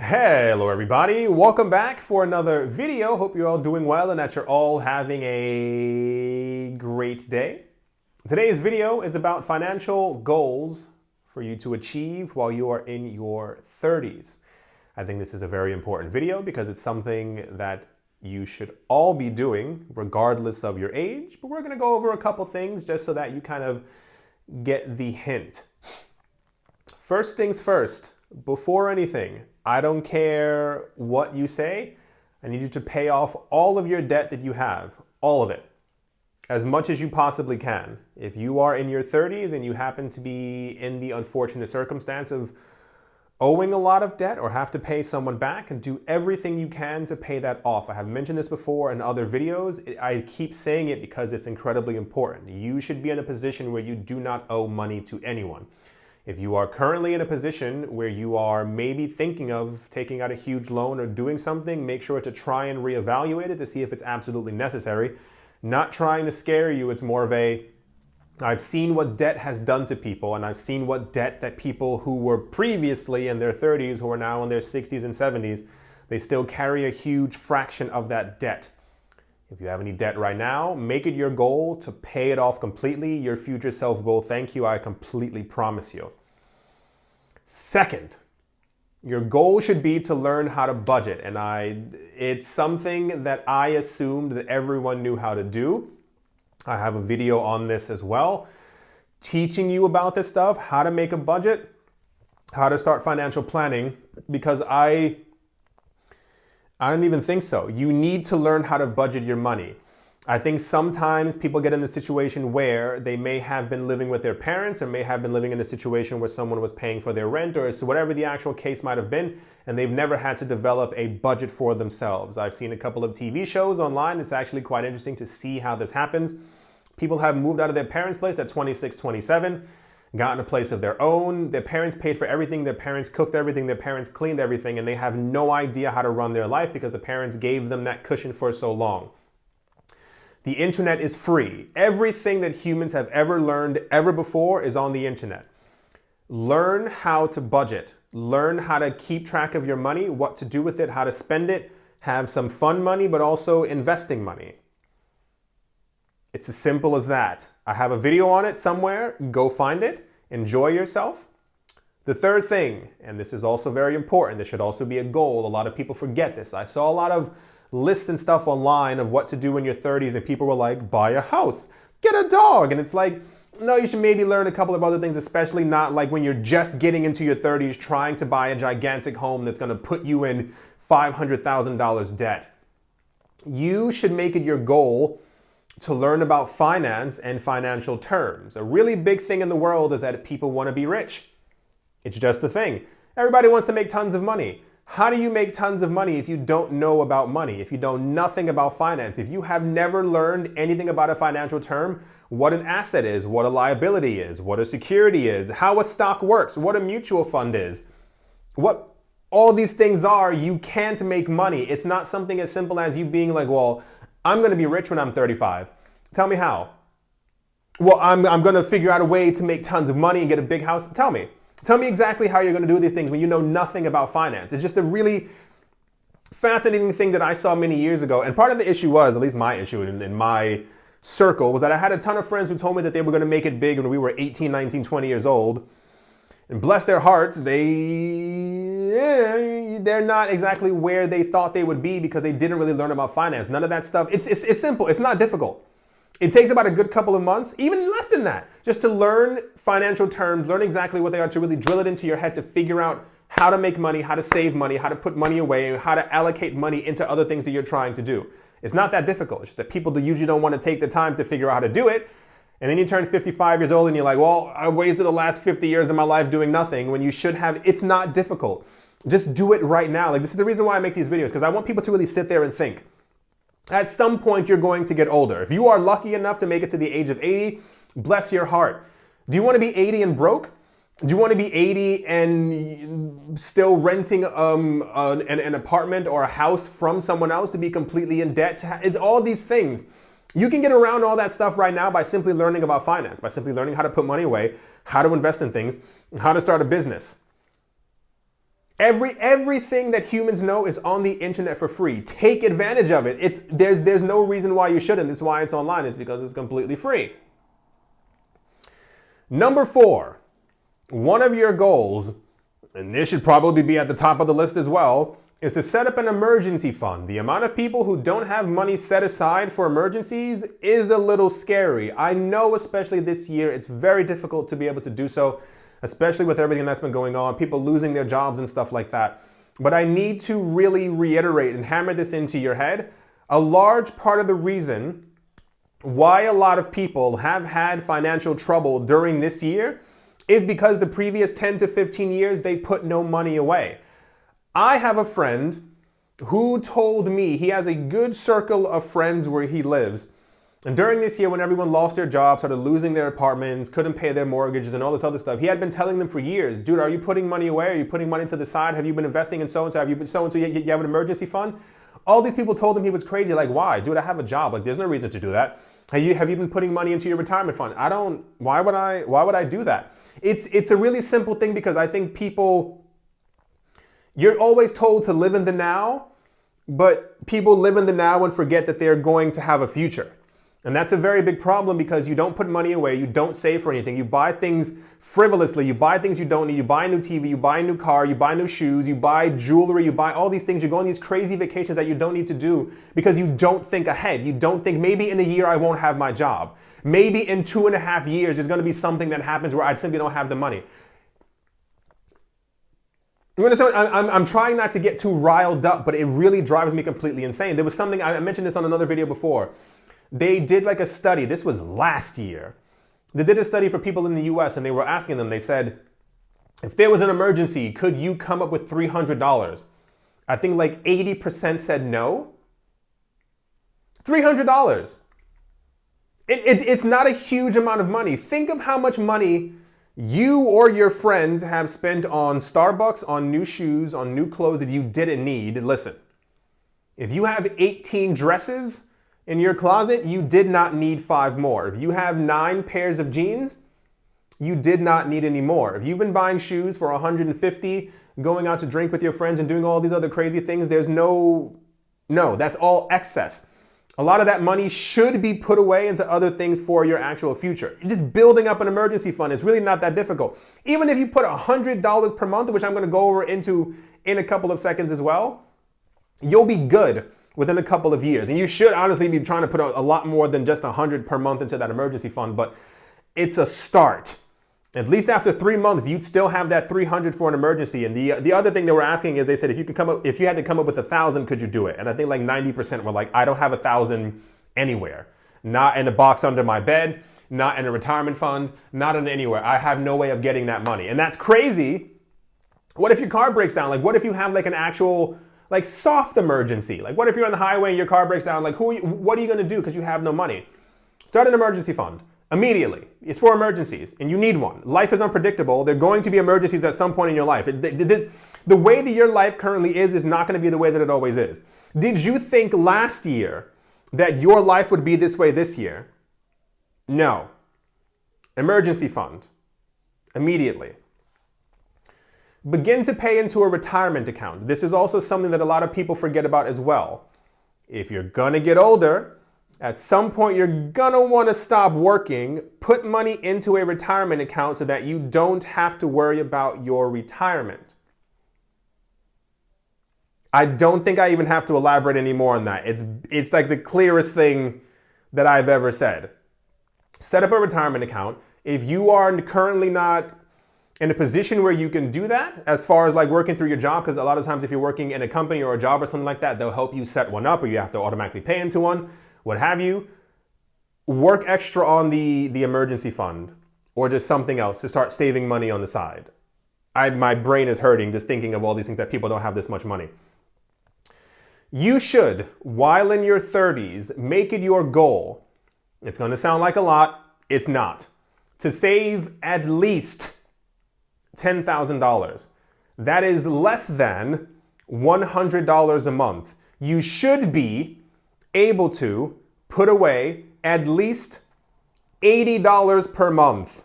Hello everybody, welcome back for another video. Hope you're all doing well and that you're all having a great day. Today's video is about financial goals for you to achieve while you are in your 30s. I think this is a very important video because it's something that you should all be doing regardless of your age, but we're going to go over a couple things just so that you kind of get the hint. First things first, before anything, I don't care what you say. I need you to pay off all of your debt that you have, all of it, as much as you possibly can. If you are in your 30s and you happen to be in the unfortunate circumstance of owing a lot of debt or have to pay someone back, and do everything you can to pay that off. I have mentioned this before in other videos. I keep saying it because it's incredibly important. You should be in a position where you do not owe money to anyone. If you are currently in a position where you are maybe thinking of taking out a huge loan or doing something, make sure to try and reevaluate it to see if it's absolutely necessary. Not trying to scare you, it's more of a, I've seen what debt has done to people, and I've seen what debt that people who were previously in their 30s, who are now in their 60s and 70s, they still carry a huge fraction of that debt. If you have any debt right now, make it your goal to pay it off completely. Your future self will thank you, I completely promise you. Second, your goal should be to learn how to budget. And it's something that I assumed that everyone knew how to do. I have a video on this as well, teaching you about this stuff, how to make a budget, how to start financial planning, because I don't even think so. You need to learn how to budget your money. I think sometimes people get in the situation where they may have been living with their parents or may have been living in a situation where someone was paying for their rent or whatever the actual case might have been, and they've never had to develop a budget for themselves. I've seen a couple of TV shows online. It's actually quite interesting to see how this happens. People have moved out of their parents' place at 26, 27, gotten a place of their own. Their parents paid for everything. Their parents cooked everything. Their parents cleaned everything, and they have no idea how to run their life because the parents gave them that cushion for so long. The internet is free. Everything that humans have ever learned ever before is on the internet. Learn how to budget. Learn how to keep track of your money, what to do with it, how to spend it, have some fun money, but also investing money. It's as simple as that. I have a video on it somewhere. Go find it. Enjoy yourself. The third thing, and this is also very important, this should also be a goal. A lot of people forget this. I saw a lot of lists and stuff online of what to do in your 30s, and people were like, buy a house, get a dog. And it's like, no, you should maybe learn a couple of other things, especially not like when you're just getting into your 30s trying to buy a gigantic home that's going to put you in $500,000 debt. You should make it your goal to learn about finance and financial terms. A really big thing in the world is that people want to be rich. It's just the thing. Everybody wants to make tons of money. How do you make tons of money if you don't know about money, if you know nothing about finance, if you have never learned anything about a financial term, what an asset is, what a liability is, what a security is, how a stock works, what a mutual fund is, what all these things are, you can't make money. It's not something as simple as you being like, well, I'm going to be rich when I'm 35. Tell me how. Well, I'm going to figure out a way to make tons of money and get a big house. Tell me. Tell me exactly how you're going to do these things when you know nothing about finance. It's just a really fascinating thing that I saw many years ago. And part of the issue was, at least my issue in my circle, was that I had a ton of friends who told me that they were going to make it big when we were 18, 19, 20 years old. And bless their hearts, they're not exactly where they thought they would be because they didn't really learn about finance. None of that stuff. It's simple. It's not difficult. It takes about a good couple of months, even less than that, just to learn financial terms, learn exactly what they are, to really drill it into your head, to figure out how to make money, how to save money, how to put money away, and how to allocate money into other things that you're trying to do. It's not that difficult. It's just that people usually don't want to take the time to figure out how to do it. And then you turn 55 years old and you're like, well, I wasted the last 50 years of my life doing nothing, when you should have. It's not difficult. Just do it right now. Like, this is the reason why I make these videos, because I want people to really sit there and think. At some point, you're going to get older. If you are lucky enough to make it to the age of 80, bless your heart. Do you want to be 80 and broke? Do you want to be 80 and still renting an apartment or a house from someone else, to be completely in debt? It's all these things. You can get around all that stuff right now by simply learning about finance, by simply learning how to put money away, how to invest in things, how to start a business. Everything that humans know is on the internet for free. Take advantage of it. There's no reason why you shouldn't. This is why it's online. It's because it's completely free. Number 4, one of your goals, and this should probably be at the top of the list as well, is to set up an emergency fund. The amount of people who don't have money set aside for emergencies is a little scary. I know, especially this year, it's very difficult to be able to do so, especially with everything that's been going on, people losing their jobs and stuff like that. But I need to really reiterate and hammer this into your head. A large part of the reason why a lot of people have had financial trouble during this year is because the previous 10 to 15 years, they put no money away. I have a friend who told me he has a good circle of friends where he lives. And during this year, when everyone lost their jobs, started losing their apartments, couldn't pay their mortgages and all this other stuff, he had been telling them for years, dude, are you putting money away? Are you putting money to the side? Have you been investing in so-and-so? Have you been so-and-so? You have an emergency fund? All these people told him he was crazy. Like, why? Dude, I have a job. Like, there's no reason to do that. Have you been putting money into your retirement fund? Why would I do that? It's a really simple thing because I think you're always told to live in the now, but people live in the now and forget that they're going to have a future. And that's a very big problem because you don't put money away, you don't save for anything, you buy things frivolously, you buy things you don't need, you buy a new TV, you buy a new car, you buy new shoes, you buy jewelry, you buy all these things, you go on these crazy vacations that you don't need to do because you don't think ahead. You don't think maybe in a year I won't have my job. Maybe in 2.5 years there's gonna be something that happens where I simply don't have the money. I'm trying not to get too riled up, but it really drives me completely insane. There was something, I mentioned this on another video before. They did like a study, this was last year. They did a study for people in the US and they were asking them, they said, if there was an emergency, could you come up with $300? I think like 80% said no. $300. It's not a huge amount of money. Think of how much money you or your friends have spent on Starbucks, on new shoes, on new clothes that you didn't need. Listen, if you have 18 dresses in your closet, you did not need 5 more. If you have 9 pairs of jeans, you did not need any more. If you've been buying shoes for $150, going out to drink with your friends and doing all these other crazy things, there's no, that's all excess. A lot of that money should be put away into other things for your actual future. Just building up an emergency fund is really not that difficult. Even if you put $100 per month, which I'm going to go over into in a couple of seconds as well, you'll be good within a couple of years. And you should honestly be trying to put a lot more than just $100 per month into that emergency fund, but it's a start. At least after 3 months, you'd still have that $300 for an emergency. And the other thing they were asking is they said, if you had to come up with 1,000, could you do it? And I think like 90% were like, I don't have 1,000 anywhere. Not in a box under my bed, not in a retirement fund, not in anywhere. I have no way of getting that money. And that's crazy. What if your car breaks down? Like, what if you have like an actual like soft emergency? Like, what if you're on the highway and your car breaks down? Like, what are you gonna do because you have no money? Start an emergency fund. Immediately. It's for emergencies, and you need one. Life is unpredictable. There are going to be emergencies at some point in your life. The way that your life currently is not going to be the way that it always is. Did you think last year that your life would be this way this year? No. Emergency fund. Immediately. Begin to pay into a retirement account. This is also something that a lot of people forget about as well. If you're going to get older, at some point, you're gonna wanna stop working, put money into a retirement account so that you don't have to worry about your retirement. I don't think I even have to elaborate any more on that. It's like the clearest thing that I've ever said. Set up a retirement account. If you are currently not in a position where you can do that, as far as like working through your job, because a lot of times if you're working in a company or a job or something like that, they'll help you set one up or you have to automatically pay into one. What have you, work extra on the emergency fund or just something else to start saving money on the side. My brain is hurting just thinking of all these things that people don't have this much money. You should, while in your 30s, make it your goal. It's going to sound like a lot. It's not. To save at least $10,000. That is less than $100 a month. You should be able to put away at least $80 per month.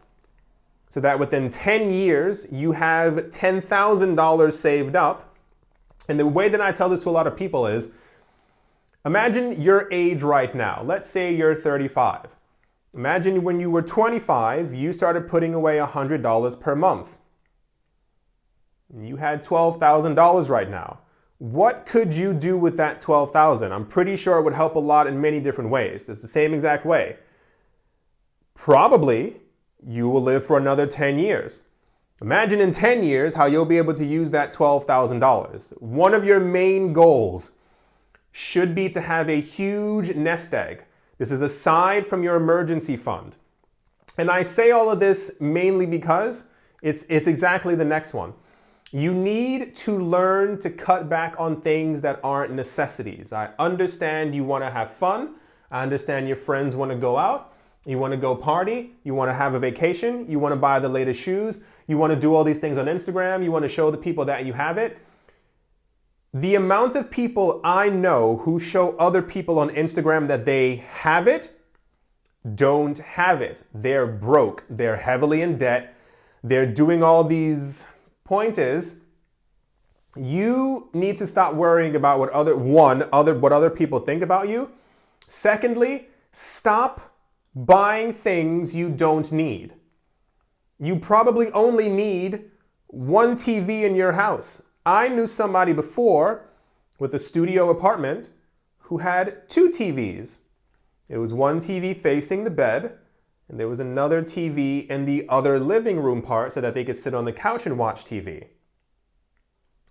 so that within 10 years, you have $10,000 saved up. And the way that I tell this to a lot of people is, imagine your age right now. Let's say you're 35. Imagine when you were 25, you started putting away $100 per month. You had $12,000 right now. What could you do with that $12,000? I'm pretty sure it would help a lot in many different ways. It's the same exact way. Probably you will live for another 10 years. Imagine in 10 years how you'll be able to use that $12,000. One of your main goals should be to have a huge nest egg. This is aside from your emergency fund. And I say all of this mainly because it's exactly the next one. You need to learn to cut back on things that aren't necessities. I understand you want to have fun. I understand your friends want to go out. You want to go party. You want to have a vacation. You want to buy the latest shoes. You want to do all these things on Instagram. You want to show the people that you have it. The amount of people I know who show other people on Instagram that they have it, don't have it. They're broke. They're heavily in debt. They're doing all these. Point is, you need to stop worrying about what other people think about you. Secondly, stop buying things you don't need. You probably only need one TV in your house. I knew somebody before with a studio apartment who had two TVs. It was one TV facing the bed, and there was another TV in the other living room part so that they could sit on the couch and watch TV.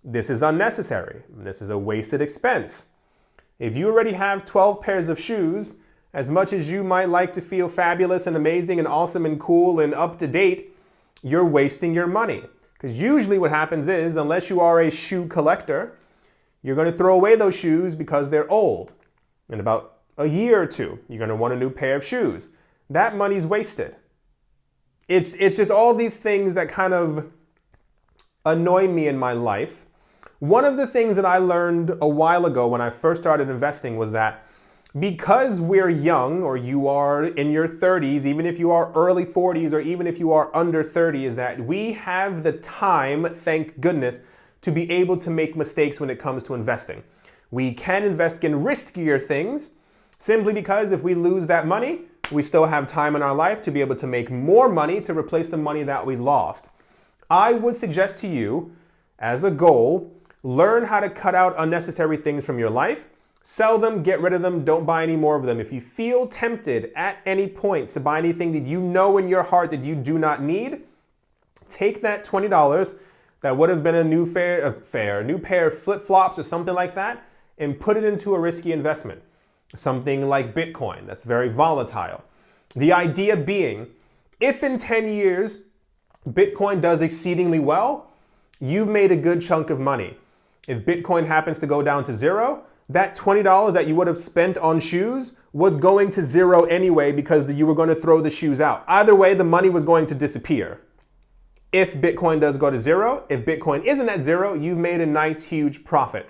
This is unnecessary. This is a wasted expense. If you already have 12 pairs of shoes, as much as you might like to feel fabulous and amazing and awesome and cool and up to date, you're wasting your money. Because usually what happens is, unless you are a shoe collector, you're going to throw away those shoes because they're old. In about a year or two, you're going to want a new pair of shoes. That money's wasted. It's just all these things that kind of annoy me in my life. One of the things that I learned a while ago when I first started investing was that because we're young, or you are in your 30s, even if you are early 40s, or even if you are under 30, is that we have the time, thank goodness, to be able to make mistakes when it comes to investing. We can invest in riskier things simply because if we lose that money, we still have time in our life to be able to make more money to replace the money that we lost. I would suggest to you, as a goal, learn how to cut out unnecessary things from your life. Sell them, get rid of them, don't buy any more of them. If you feel tempted at any point to buy anything that you know in your heart that you do not need, take that $20 that would have been a new pair of flip-flops or something like that, and put it into a risky investment. Something like Bitcoin, that's very volatile. The idea being, if in 10 years Bitcoin does exceedingly well, you've made a good chunk of money. If Bitcoin happens to go down to zero, that $20 that you would have spent on shoes was going to zero anyway because you were going to throw the shoes out. Either way, the money was going to disappear. If Bitcoin does go to zero, if Bitcoin isn't at zero, you've made a nice, huge profit.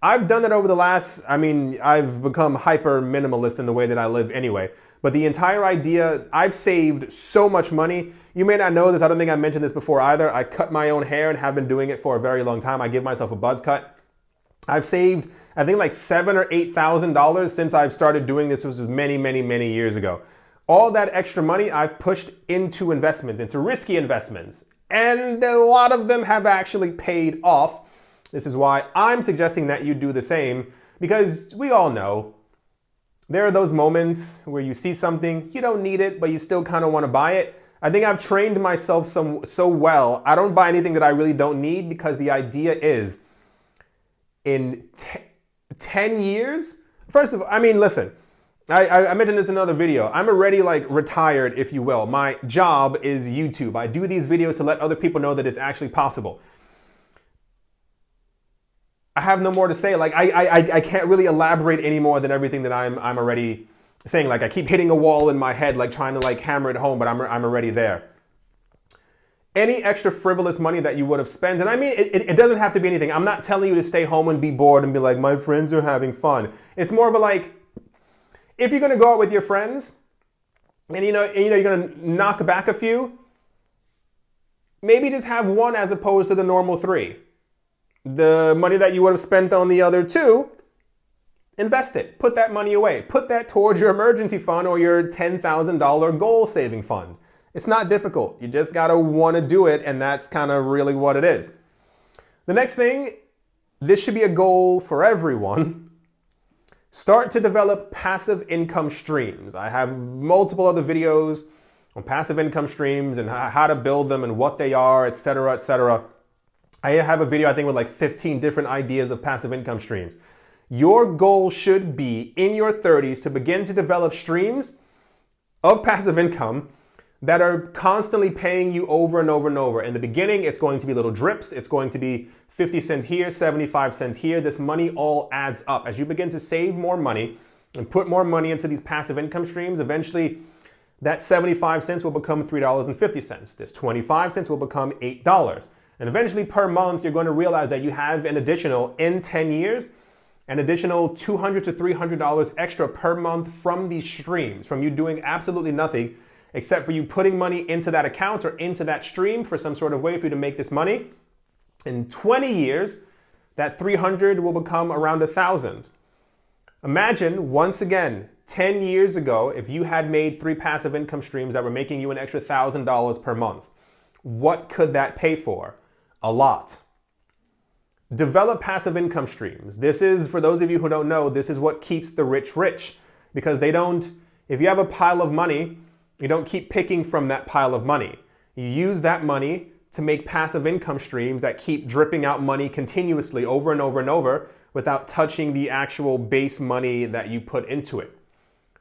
I've done that over the last, I've become hyper minimalist in the way that I live anyway. But the entire idea, I've saved so much money. You may not know this. I don't think I mentioned this before either. I cut my own hair and have been doing it for a very long time. I give myself a buzz cut. I've saved, I think, like $7,000 or $8,000 since I've started doing this. This was many, many, many years ago. All that extra money I've pushed into investments, into risky investments. And a lot of them have actually paid off. This is why I'm suggesting that you do the same, because we all know there are those moments where you see something, you don't need it, but you still kind of want to buy it. I think I've trained myself so well. I don't buy anything that I really don't need, because the idea is in 10 years, first of all, listen, I mentioned this in another video. I'm already retired, if you will. My job is YouTube. I do these videos to let other people know that it's actually possible. I have no more to say. I can't really elaborate any more than everything that I'm already saying. I keep hitting a wall in my head, trying to hammer it home, but I'm already there. Any extra frivolous money that you would have spent, and it doesn't have to be anything. I'm not telling you to stay home and be bored and be like, my friends are having fun. It's more of a if you're going to go out with your friends and you're going to knock back a few, maybe just have one as opposed to the normal three. The money that you would have spent on the other two, invest it. Put that money away. Put that towards your emergency fund or your $10,000 goal saving fund. It's not difficult. You just got to want to do it, and that's kind of really what it is. The next thing, this should be a goal for everyone. Start to develop passive income streams. I have multiple other videos on passive income streams and how to build them and what they are, etc., etc. I have a video, I think, with like 15 different ideas of passive income streams. Your goal should be in your 30s to begin to develop streams of passive income that are constantly paying you over and over and over. In the beginning, it's going to be little drips. It's going to be 50 cents here, 75 cents here. This money all adds up. As you begin to save more money and put more money into these passive income streams, eventually that 75 cents will become $3.50. This 25 cents will become $8. And eventually per month, you're going to realize that you have an additional, in 10 years, an additional $200 to $300 extra per month from these streams, from you doing absolutely nothing except for you putting money into that account or into that stream for some sort of way for you to make this money. In 20 years, that 300 will become around 1,000. Imagine, once again, 10 years ago, if you had made 3 passive income streams that were making you an extra $1,000 per month. What could that pay for? A lot. Develop passive income streams. This is, for those of you who don't know, this is what keeps the rich rich. Because they don't, if you have a pile of money, you don't keep picking from that pile of money. You use that money to make passive income streams that keep dripping out money continuously over and over and over without touching the actual base money that you put into it.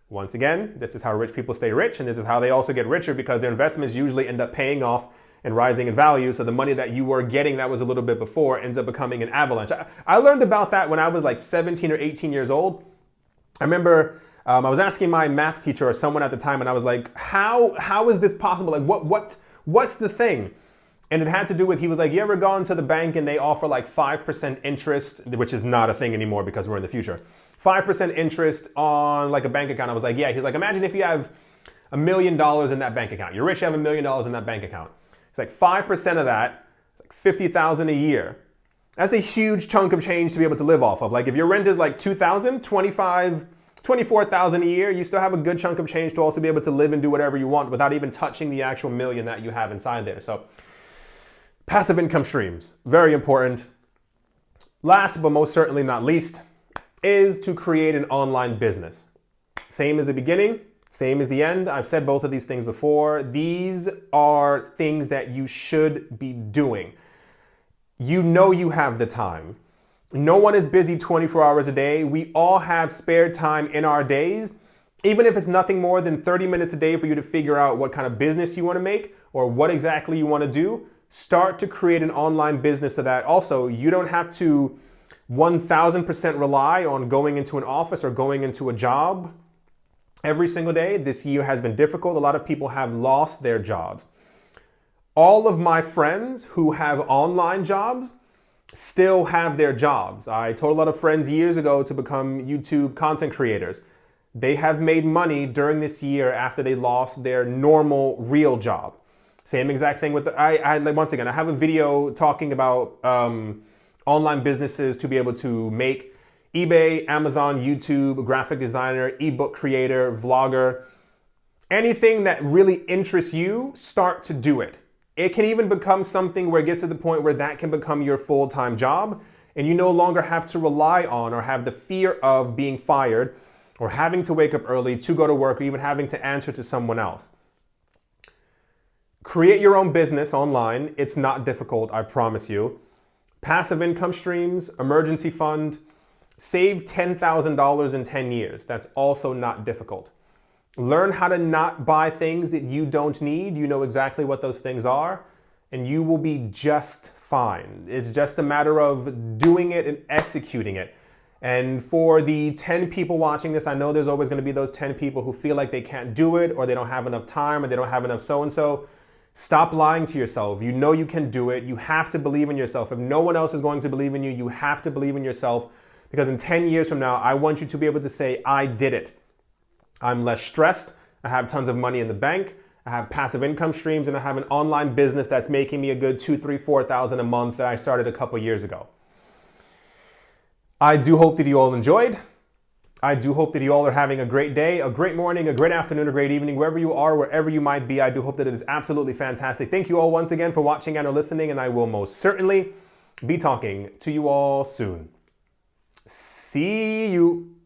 Once again, this is how rich people stay rich, and this is how they also get richer because their investments usually end up paying off and rising in value. So the money that you were getting that was a little bit before ends up becoming an avalanche. I learned about that when I was like 17 or 18 years old. I remember I was asking my math teacher or someone at the time, and I was like, how is this possible? Like, what's the thing? And it had to do with, he was like, you ever gone to the bank and they offer like 5% interest, which is not a thing anymore because we're in the future. 5% interest on like a bank account. I was like, yeah. He's like, imagine if you have $1 million in that bank account. You're rich, you have $1 million in that bank account. It's like 5% of that, it's like 50,000 a year. That's a huge chunk of change to be able to live off of. Like if your rent is like 2,000, 24,000 a year, you still have a good chunk of change to also be able to live and do whatever you want without even touching the actual million that you have inside there. So passive income streams, very important. Last but most certainly not least is to create an online business. Same as the beginning, same as the end. I've said both of these things before. These are things that you should be doing. You know you have the time. No one is busy 24 hours a day. We all have spare time in our days, even if it's nothing more than 30 minutes a day for you to figure out what kind of business you want to make or what exactly you want to do. Start to create an online business so that also you don't have to 1,000% rely on going into an office or going into a job every single day. This year has been difficult. A lot of people have lost their jobs. All of my friends who have online jobs still have their jobs. I told a lot of friends years ago to become YouTube content creators. They have made money during this year after they lost their normal real job. Same exact thing with once again, I have a video talking about online businesses to be able to make eBay, Amazon, YouTube, graphic designer, ebook creator, vlogger, anything that really interests you, start to do it. It can even become something where it gets to the point where that can become your full-time job and you no longer have to rely on or have the fear of being fired or having to wake up early to go to work or even having to answer to someone else. Create your own business online. It's not difficult, I promise you. Passive income streams, emergency fund, save $10,000 in 10 years. That's also not difficult. Learn how to not buy things that you don't need. You know exactly what those things are, and you will be just fine. It's just a matter of doing it and executing it. And for the 10 people watching this, I know there's always going to be those 10 people who feel like they can't do it or they don't have enough time or they don't have enough so-and-so. Stop lying to yourself. You know you can do it. You have to believe in yourself. If no one else is going to believe in you, you have to believe in yourself, because in 10 years from now, I want you to be able to say, I did it. I'm less stressed. I have tons of money in the bank. I have passive income streams, and I have an online business that's making me a good 2, 3, 4,000 a month that I started a couple years ago. I do hope that you all enjoyed. I do hope that you all are having a great day, a great morning, a great afternoon, a great evening, wherever you are, wherever you might be. I do hope that it is absolutely fantastic. Thank you all once again for watching and or listening, and I will most certainly be talking to you all soon. See you.